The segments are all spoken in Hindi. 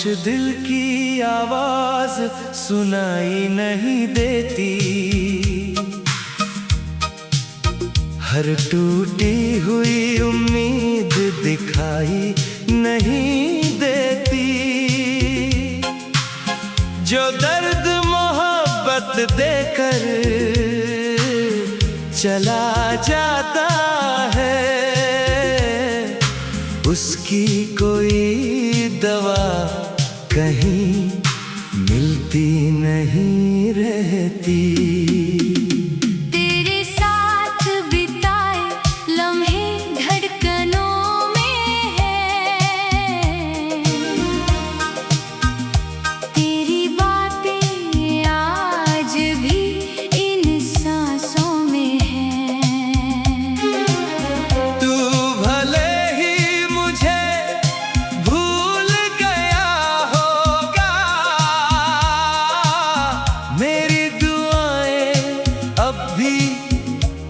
दिल की आवाज सुनाई नहीं देती, हर टूटी हुई उम्मीद दिखाई नहीं देती। जो दर्द मोहब्बत देकर चला जाता है, उसकी कोई दवा कहीं मिलती नहीं रहती। तेरे साथ बिताए लम्हे धड़कनों में है, तेरी बातें आज भी इन सांसों में है। तू भले ही मुझे भूल गया होगा, मेरी दुआएं अब भी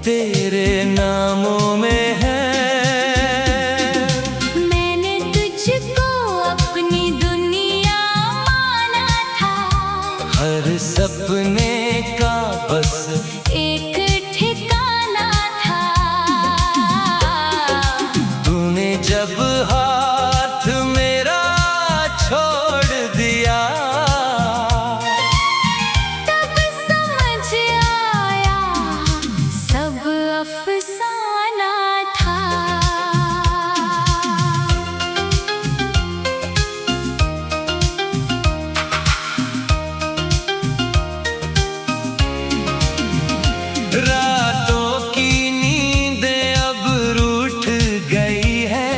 तेरे नामों में है। मैंने तुझको अपनी दुनिया माना था, हर सपने का बस एक ठिकाना था। तूने जब हाथ मेरा छोड़ दिया, तब समझ आया सब अफसाना था। रातों की नींदें अब रूठ गई है,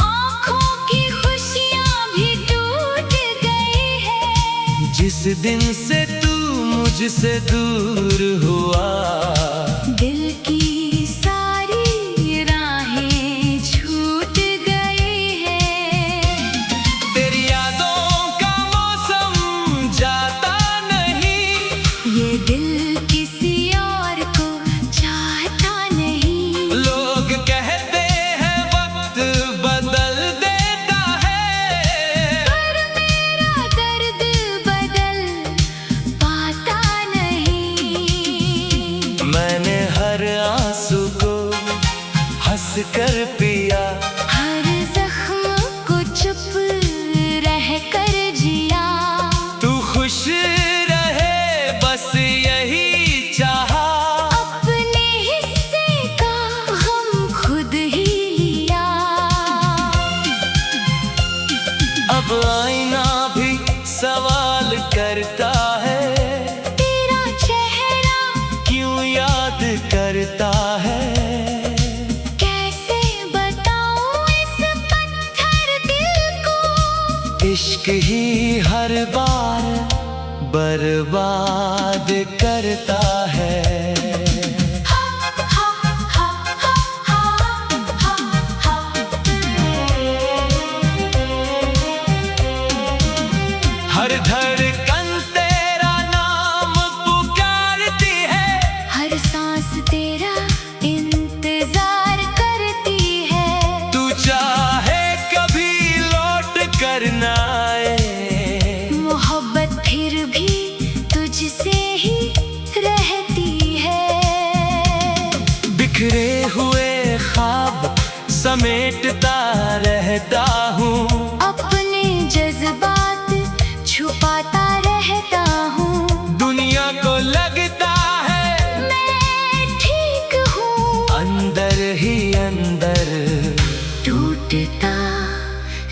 आँखों की खुशियाँ भी टूट गई है। जिस दिन से तू मुझसे दूर हुआ, दिल की सारी राहें छूट गई है। तेरी यादों का मौसम जाता नहीं, ये दिल किसी और को चाहता नहीं। लोग कहते हैं वक्त बदल देता है, पर मेरा दर्द बदल पाता नहीं। मैंने हर आंसू को हंस कर पिया, हर जख्म को चुप रह कर जिया। तू खुश रहे बस यही चाहा, अपने हिस्से का गम खुद ही लिया। अब आईना भी सवाल करता है, तेरा चेहरा क्यों याद करता है। कैसे बताऊं इस पत्थर दिल को, इश्क ही हर बार बर्बाद करता है। हर धड़कन तेरा नाम पुकारती है, हर सांस तेरा इंतजार करती है। तू चाहे कभी लौट कर ना आए, मोहब्बत फिर भी तुझसे ही रहती है। बिखरे हुए ख्वाब समेटता रहता हूँ, अपने जज्बात छुपाता रहता हूँ। दुनिया को लगता है मैं ठीक हूँ, अंदर ही अंदर टूटता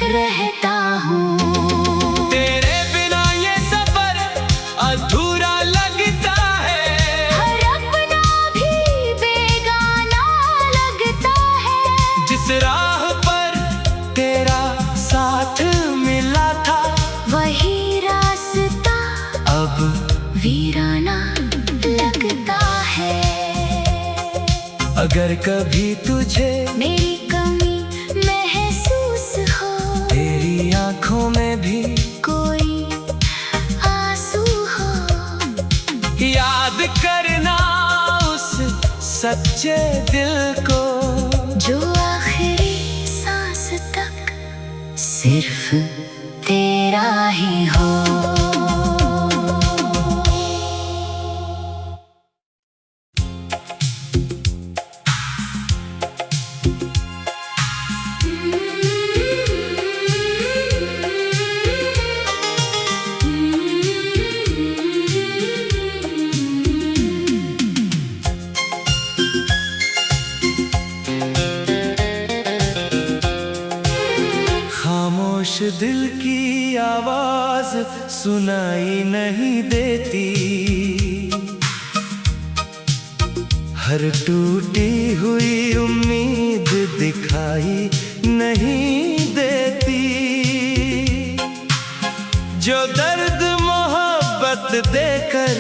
रहता हूँ। तेरे बिना ये सफर अधूरा लगता है, हर अपना भी बेगाना लगता है। जिस राह पर तेरा साथ मिला था, वही रास्ता अब वीराना लगता है। अगर कभी तुझे मेरी कमी महसूस हो, तेरी आंखों में भी कोई आंसू हो, याद करना उस सच्चे दिल को, जो आखिरी सांस तक सिर्फ तेरा ही हो। खामोश दिल की आवाज सुनाई नहीं देती, हर टूटी हुई उम्मीद दिखाई नहीं देती। जो दर्द मोहब्बत देकर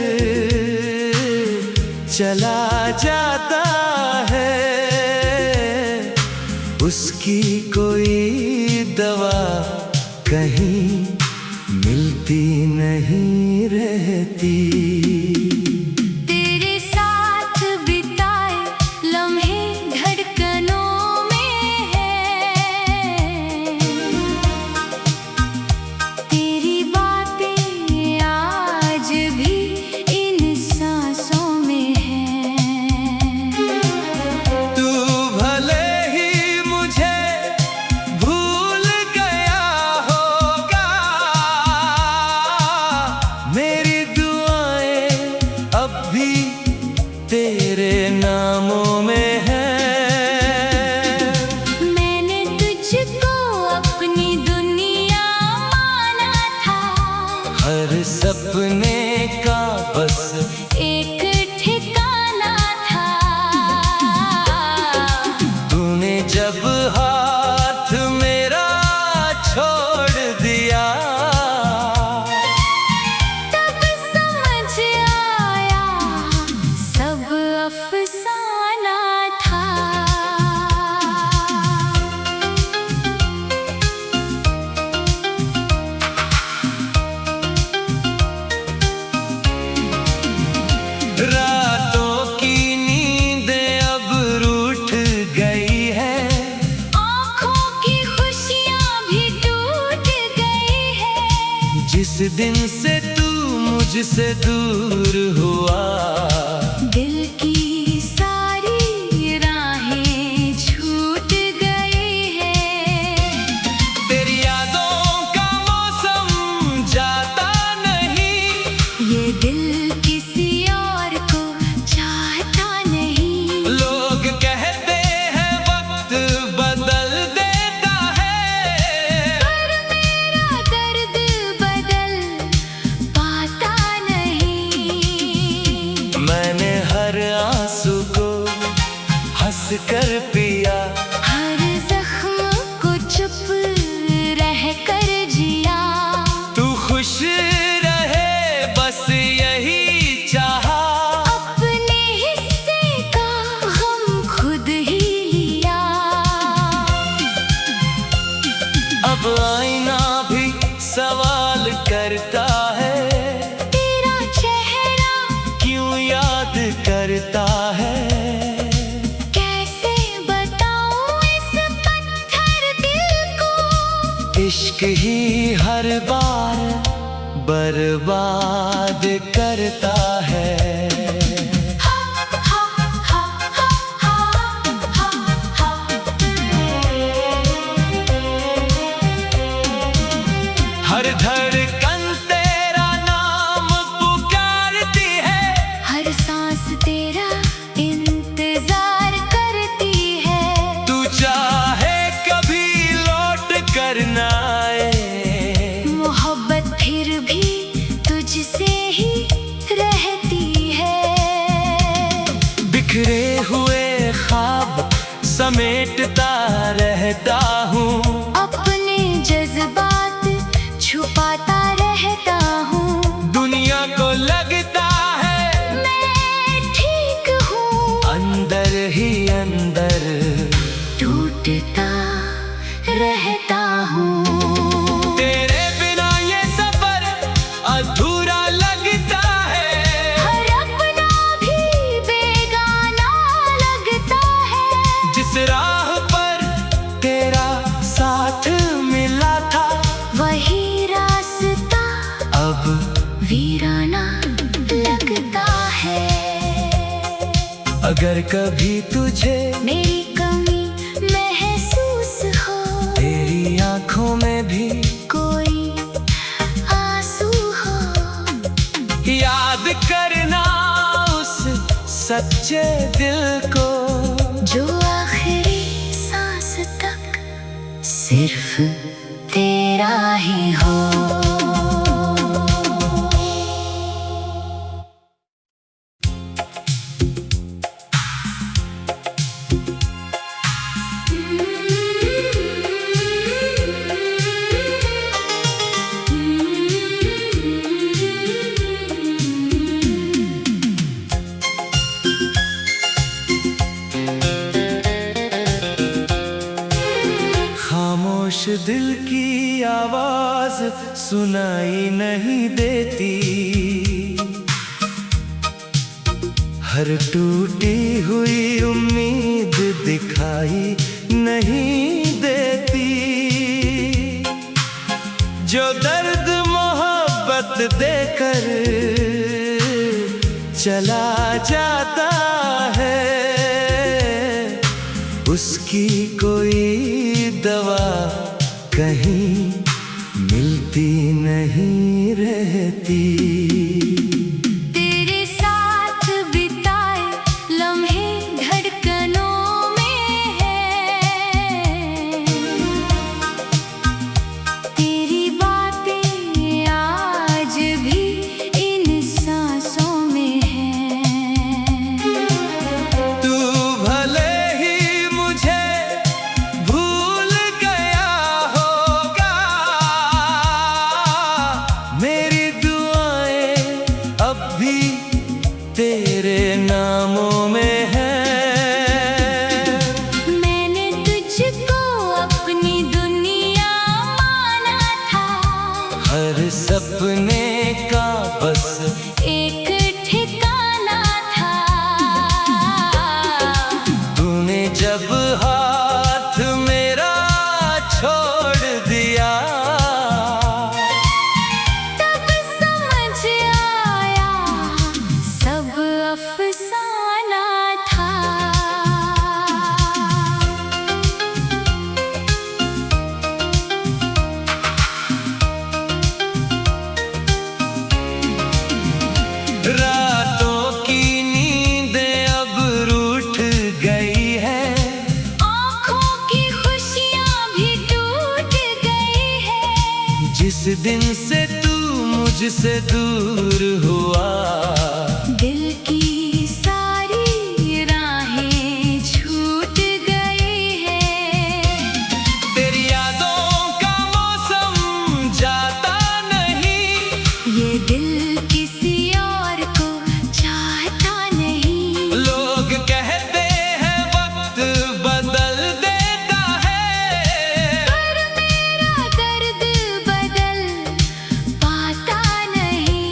चला जाता है, उसकी कोई दवा कहीं मिलती नहीं रहती। तेरे साथ बिताए लम्हे धड़कनों में है, तेरी बातें आज भी इन सांसों में है। तू भले ही मुझे भूल गया होगा, मेरी दुआएं अब भी तेरे नामों में है। मैंने तुझको अपनी दुनिया माना था, हर सपने का बस एक ठिकाना था। तूने जब हाथ मेरा छोड़ दिया, तब समझ आया सब अफसाना था। रातों की नींदें अब रूठ गई है, आँखों की खुशियाँ भी टूट गई है। जिस दिन से तू मुझसे दूर हुआ, दिल की सारी राहें छूट गई है। तेरी यादों का मौसम जाता नहीं, ये दिल किसी और को चाहता नहीं। लोग कहते हैं वक्त बदल देता है, पर मेरा दर्द बदल पाता नहीं। मैंने हर आंसू को हंस कर पिया, हर जख्म को चुप रह कर जिया। तू खुश रहे बस यही चाहा, अपने हिस्से का गम खुद ही लिया। अब आईना भी सवाल करता है, तेरा चेहरा क्यों याद करता है। कैसे बताऊं इस पत्थर दिल को, इश्क ही हर बार बर्बाद करता है। हर धड़कन तेरा नाम पुकारती है, हर सांस तेरा इंतजार करती है। तू चाहे कभी लौट कर ना आए, मोहब्बत फिर भी तुझसे ही रहती है। बिखरे हुए ख्वाब समेटता रहता हूँ, अपने जज्बात छुपाता रहता हूँ। दुनिया को लगता है मैं ठीक हूँ, अंदर ही अंदर टूटता रहता हूँ। तेरे बिना ये सफर अधूरा लगता है, हर अपना भी बेगाना लगता है। जिस राह पर तेरा साथ अगर कभी तुझे मेरी कमी महसूस हो, तेरी आंखों में भी कोई आंसू हो, याद करना उस सच्चे दिल को जो आखिरी सांस तक सिर्फ तेरा ही हो। खामोश दिल की आवाज सुनाई नहीं देती, हर टूटी हुई उम्मीद दिखाई नहीं देती, जो दर्द मोहब्बत देकर चला जाता है, उसकी कोई दवा कहीं मिलती नहीं रहती। तेरे साथ बिताए लम्हे धड़कनों में है, तेरी बातें आज भी इन सांसों में है। तू भले ही मुझे भूल गया होगा, मेरी दुआएं अब भी तेरे नामों में हैं। मैंने तुझको अपनी दुनिया माना था, हर सपने का बस एक ठिकाना था। तूने जब हाथ मेरा छोड़ दिया, तब समझ आया सब अफसाना था। रातों की नींदें अब रूठ गई है, आँखों की खुशियाँ भी टूट गई है। जिस दिन से तू मुझसे दूर हुआ, दिल की सारी राहें छूट गई है। तेरी यादों का मौसम जाता नहीं, ये दिल किसी और को चाहता नहीं। लोग कहते हैं वक्त बदल देता है, पर मेरा दर्द बदल पाता नहीं।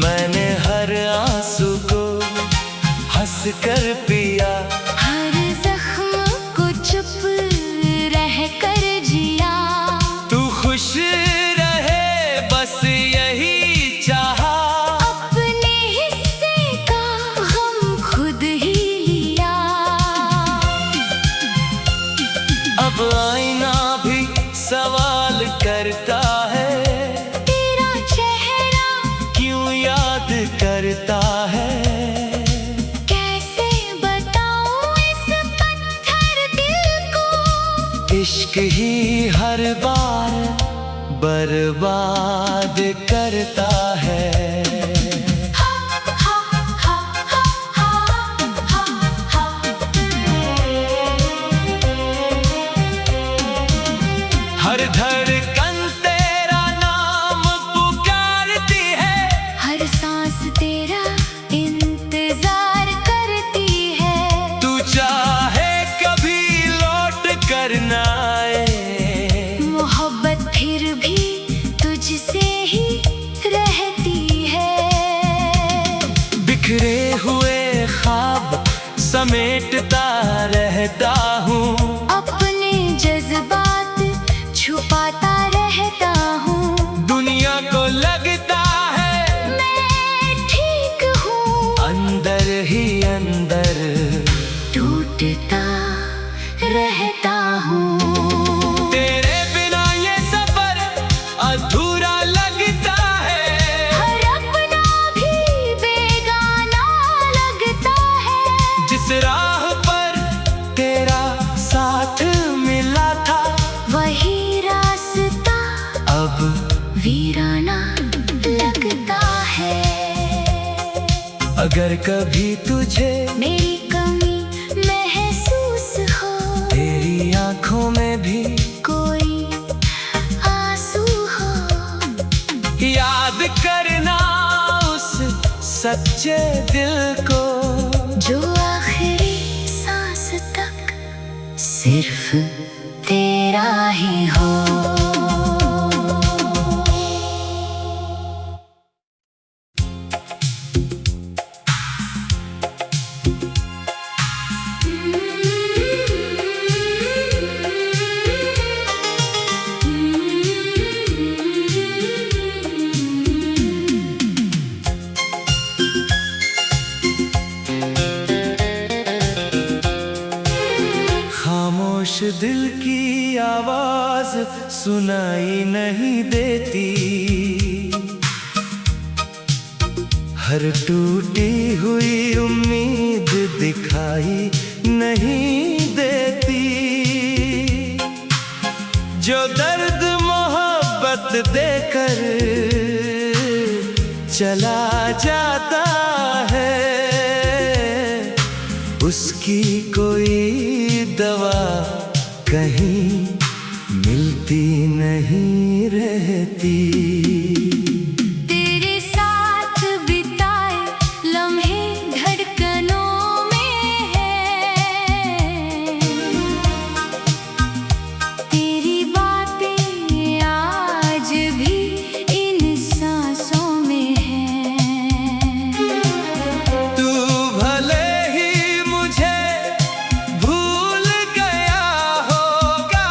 मैंने हर आंसू को हंस कर पिया, हर जख्म को चुप रह कर जिया। तू खुश रहे बस यही चाहा, अपने हिस्से का गम खुद ही लिया। अब आईना भी सवाल करता है, तेरा चेहरा क्यों याद करता है। कैसे बताऊं इस पत्थर दिल को, इश्क ही हर बार बर्बाद करता है। हर धड़कन तेरा नाम पुकारती है, हर सांस तेरा इंतजार करती है। तू चाहे कभी लौट कर ना आए, मोहब्बत फिर भी तुझसे ही रहती है। बिखरे हुए ख्वाब समेटता रहता हूँ, अपने जज्बात छुपाता रहता हूँ। दुनिया को लगता है मैं ठीक हूँ, अंदर ही अंदर टूटता रहता हूँ। तेरे बिना ये सफर अधूरा लगता है, हर अपना भी बेगाना लगता है। जिस राह पर तेरा साथ मिला था वही रास्ता अब वीराना लगता है। अगर कभी तुझे मेरी कमी महसूस हो, तेरी आंखों में भी कोई आंसू हो, याद करना उस सच्चे दिल को जो आखिरी सांस तक सिर्फ तेरा ही हो। खामोश दिल की आवाज सुनाई नहीं देती, हर टूटी हुई उम्मीद दिखाई नहीं देती। जो दर्द मोहब्बत देकर चला जाता है, उसकी कोई दवा कहीं मिलती नहीं रहती। तेरे साथ बिताए लम्हे धड़कनों में है, तेरी बातें आज भी इन सांसों में है। तू भले ही मुझे भूल गया होगा,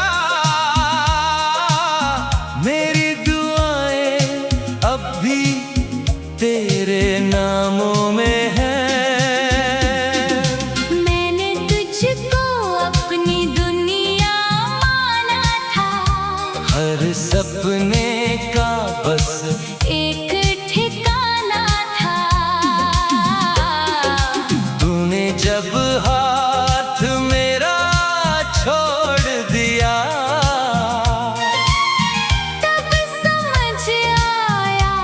मेरी दुआएं अब भी तेरे नामों में है। मैंने तुझको अपनी दुनिया माना था, हर सपने का बस एक ठिकाना था। तूने जब हाथ मेरा छोड़ दिया, तब समझ आया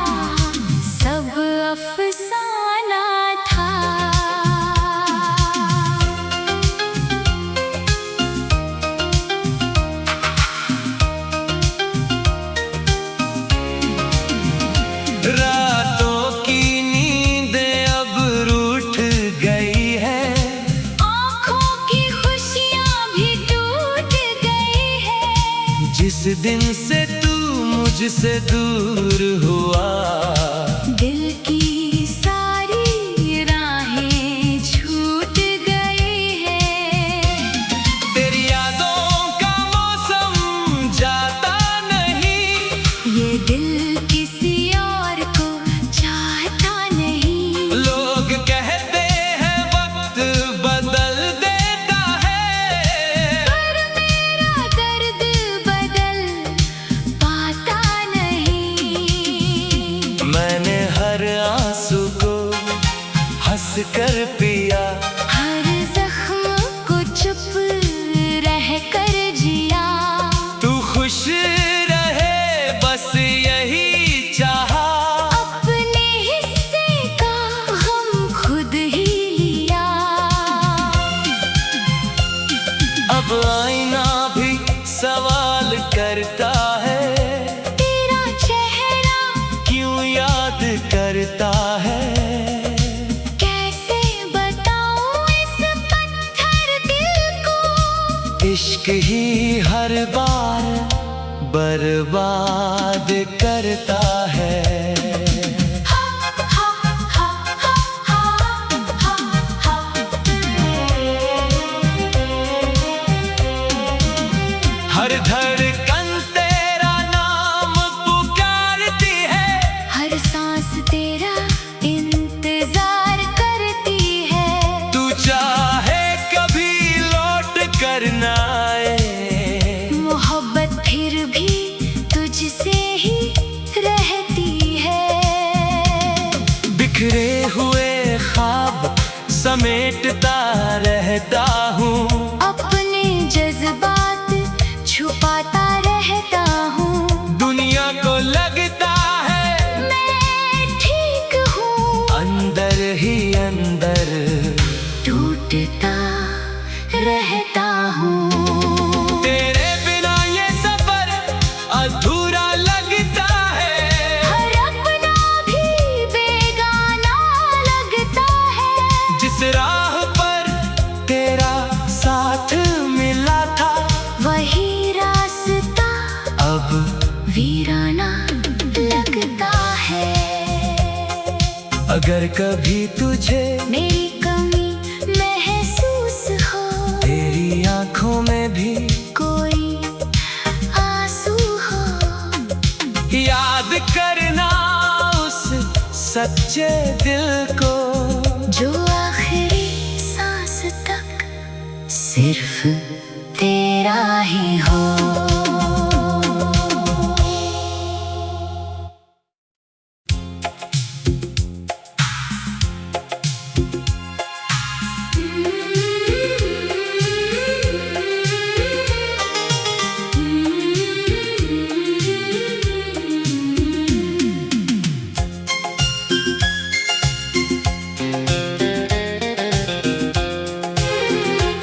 सब अफसाना था। रातों की नींदें अब रूठ गई है, आँखों की खुशियाँ भी टूट गई है। जिस दिन से तू मुझसे दूर हुआ, दिल की सारी राहें छूट गई है। तेरी यादों का मौसम जाता नहीं, ये दिल किसी और को चाहता नहीं। लोग कहते हैं वक्त बदल देता है, पर मेरा दर्द बदल पाता नहीं। मैंने हर आंसू को हंस कर पिया, हर जख्म को चुप रह कर जिया। तू खुश रहे बस यही चाहा, अपने हिस्से का गम खुद ही लिया। अब आईना भी सवाल करता है, तेरा चेहरा क्यों याद करता है। कैसे बताऊं इस पत्थर दिल को, इश्क ही हर बार बर्बाद करता है। हर धड़कन तेरा नाम पुकारती है, हर सांस तेरा इंतजार करती है। तू समेटता रहता हूँ, अपने जज्बात छुपाता रहता हूँ। दुनिया को लगता है मैं ठीक हूँ, अंदर ही अंदर टूटता रहता हूँ। तेरे बिना ये सफर अधूरा लगता है, हर अपना भी बेगाना लगता है। जिस राह पर तेरा साथ मिला था वही रास्ता अब वीराना लगता है। अगर कभी तुझे मेरी कमी महसूस हो, तेरी आंखों में भी कोई आंसू हो, याद करना उस सच्चे दिल को जो आखिरी सांस तक सिर्फ तेरा ही हो।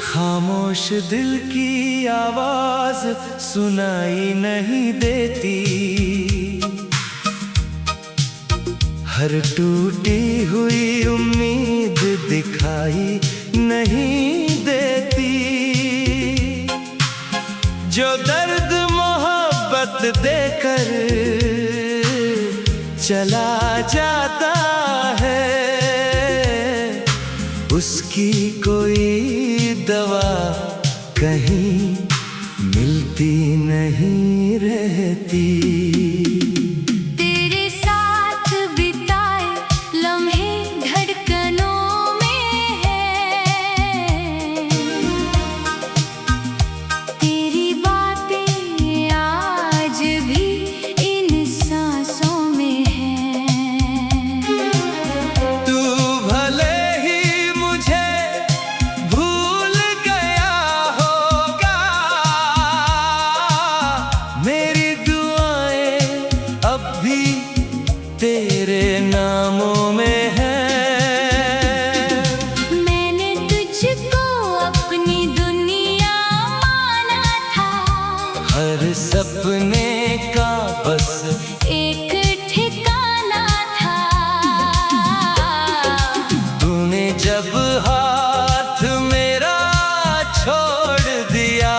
खामोश दिल की आवाज सुनाई नहीं देती, हर टूटी हुई उम्मीद दिखाई नहीं देती। जो दर्द मोहब्बत देकर चला जाता है, उसकी कोई दवा कहीं मिलती नहीं रहती। तेरे साथ बिताए लम्हे धड़कनों में है, तेरी बातें आज भी इन सांसों में है। तू भले ही मुझे भूल गया होगा, मेरी दुआएं अब भी तेरे नामों में हैं। मैंने तुझको अपनी दुनिया माना था, हर सपने का बस एक ठिकाना था। तूने जब हाथ मेरा छोड़ दिया,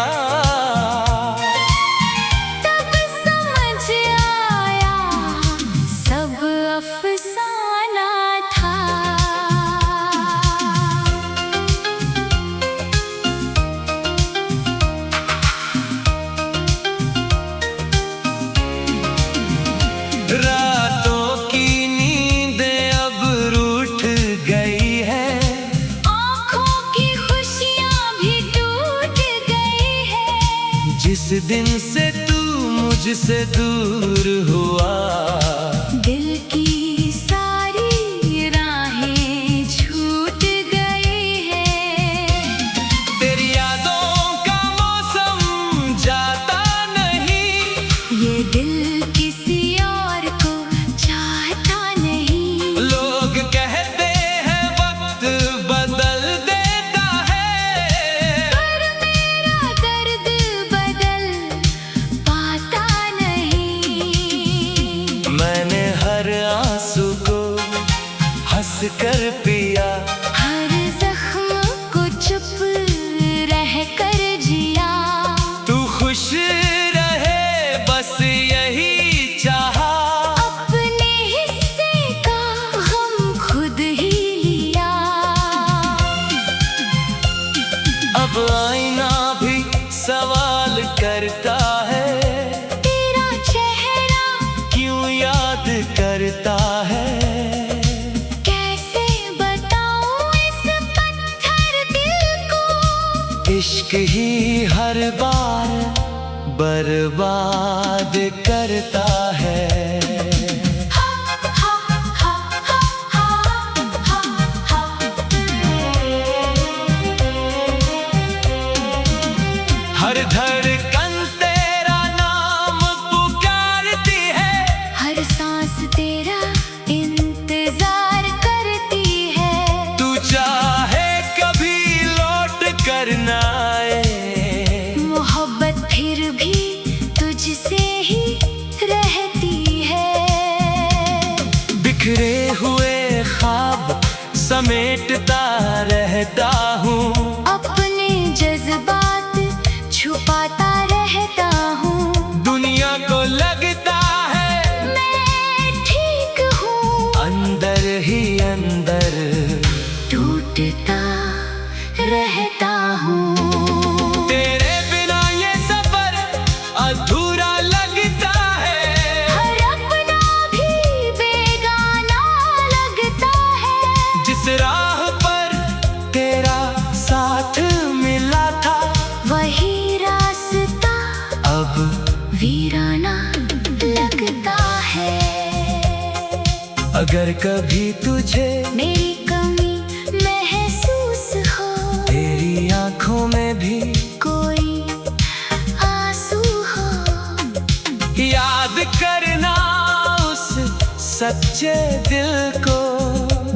तब समझ आया सब अफसाना था। रातों की नींदें अब रूठ गई है, आँखों की खुशियाँ भी टूट गई है। जिस दिन से तू मुझसे दूर हुआ, दिल की सारी राहें छूट गई है। तेरी यादों का मौसम जाता नहीं, ये दिल किसी और को चाहता नहीं। लोग कहते हैं वक्त बदल देता है, पर मेरा दर्द बदल पाता नहीं। मैंने हर आंसू को हंस कर पिया, हर जख्म को चुप रह कर जिया। तू खुश रहे बस यही चाहा, अपने हिस्से का गम खुद ही लिया। अब आईना भी सवाल करता है, तेरा चेहरा क्यों याद करता है। कैसे बताऊं इस पत्थर दिल को, इश्क ही हर बार बर्बाद करता है। हा, हा, हा, हा, हा, हा, हा। करना आए। मोहब्बत फिर भी तुझसे ही रहती है। बिखरे हुए ख्वाब समेटता रहता हूँ, अपने जज्बात छुपाता रहता हूँ। दुनिया को लगता है मैं ठीक हूँ, अंदर ही अंदर टूटता रहता हूँ। तेरे बिना ये सफर अधूरा लगता है, हर अपना भी बेगाना लगता है। जिस राह पर तेरा साथ मिला था वही रास्ता अब वीराना लगता है। अगर कभी तुझे मेरी कमी महसूस हो, तेरी आंखों में भी कोई आंसू हो, याद करना उस सच्चे दिल को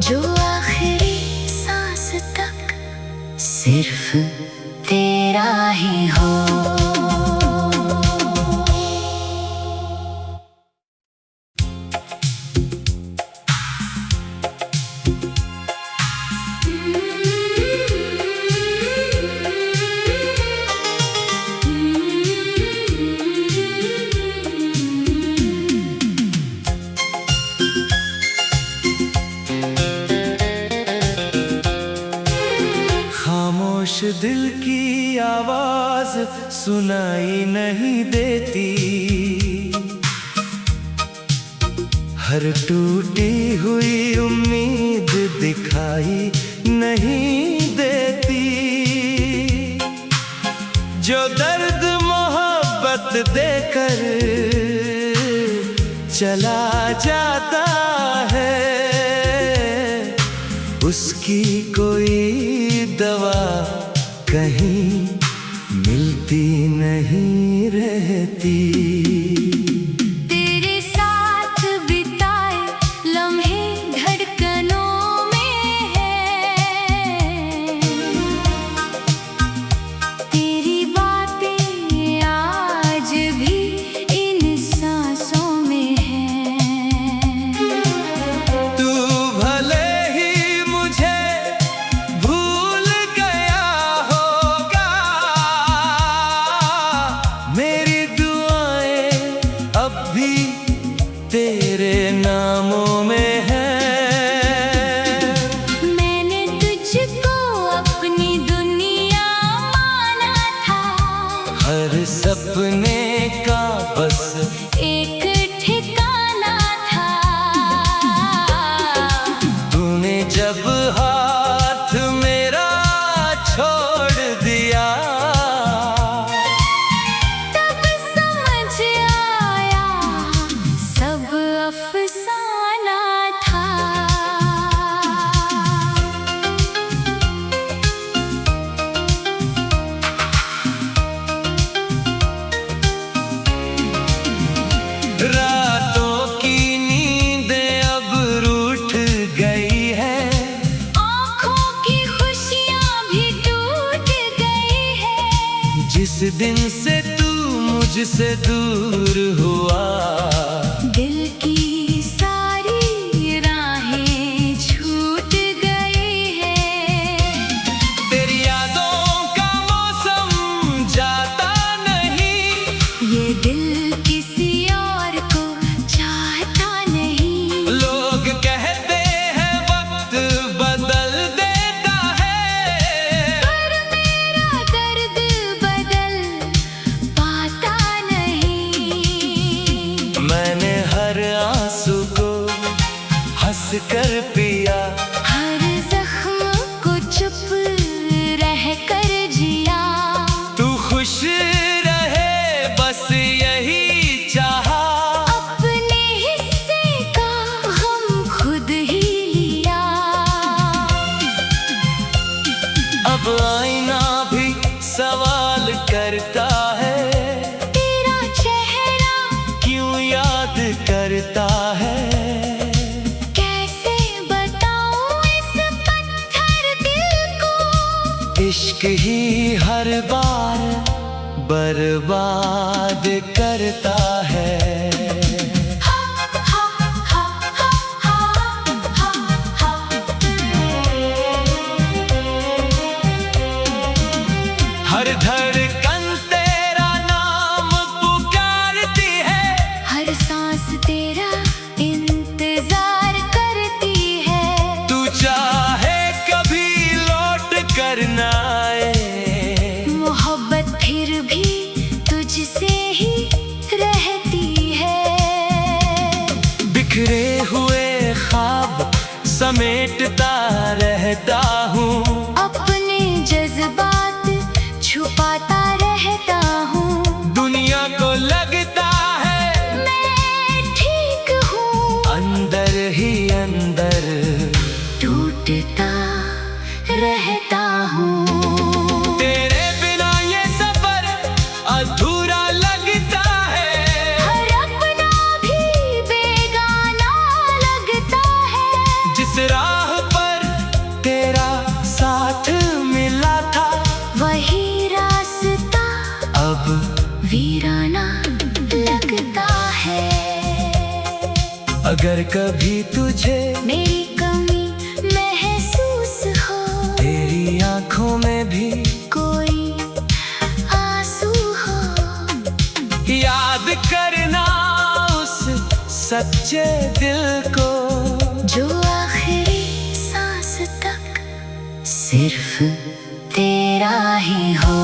जो आखिरी सांस तक सिर्फ तेरा ही हो। खामोश दिल की आवाज सुनाई नहीं देती, हर टूटी हुई उम्मीद दिखाई नहीं देती। जो दर्द मोहब्बत देकर चला जाता है, उसकी कोई दवा कहीं मिलती नहीं रहती। तेरे साथ बिताए लम्हे धड़कनों में है, तेरी बातें आज भी इन सांसों में है। तू भले ही मुझे भूल गया होगा, मेरी दुआएं अब भी तेरे नामों में हैं। मैंने तुझको अपनी दुनिया माना था, हर सपने का बस एक ठिकाना था। तूने जब हाथ मेरा छोड़ दिया, तब समझ आया सब अफसाना था। रातों की नींदें अब रूठ गई है, आँखों की खुशियाँ भी टूट गई है। जिस दिन से तू मुझसे दूर हुआ, दिल की सारी राहें छूट गई है। तेरी यादों का मौसम जाता नहीं, ये दिल किसी और को चाहता नहीं। लोग कहते हैं वक्त बदल देता है, पर मेरा दर्द बदल पाता नहीं। मैंने हर आंसू को हंस कर पिया, हर जख्म को चुप रह कर जिया। तू खुश रहे बस यही चाहा, अपने हिस्से का गम खुद ही लिया। अब आईना भी सवाल करता है, तेरा चेहरा क्यों याद करता है। कैसे बताऊं इस पत्थर दिल को, इश्क इश्क ही हर बार बर्बाद करता है। हर धड़कन तेरा नाम पुकारती है, हर सांस तेरा इंतजार करती है। तू चाहे कभी लौट कर ना आए, मोहब्बत फिर भी तुझसे ही रहती है। बिखरे हुए ख्वाब समेटता रहता हूँ, अपने जज्बात छुपाता रहता हूँ। दुनिया को लगता है मैं ठीक हूँ, अंदर ही अंदर टूटता रहता हूँ। तेरे बिना ये सफर अधूरा लगता है, हर अपना भी बेगाना लगता है। जिस राह पर तेरा साथ मिला था वही रास्ता अब वीराना लगता है। अगर कभी तुझे मेरी कमी महसूस हो, तेरी आंखों में भी कोई आंसू हो, याद करना उस सच्चे दिल को, जो आखिरी सांस तक सिर्फ तेरा ही हो।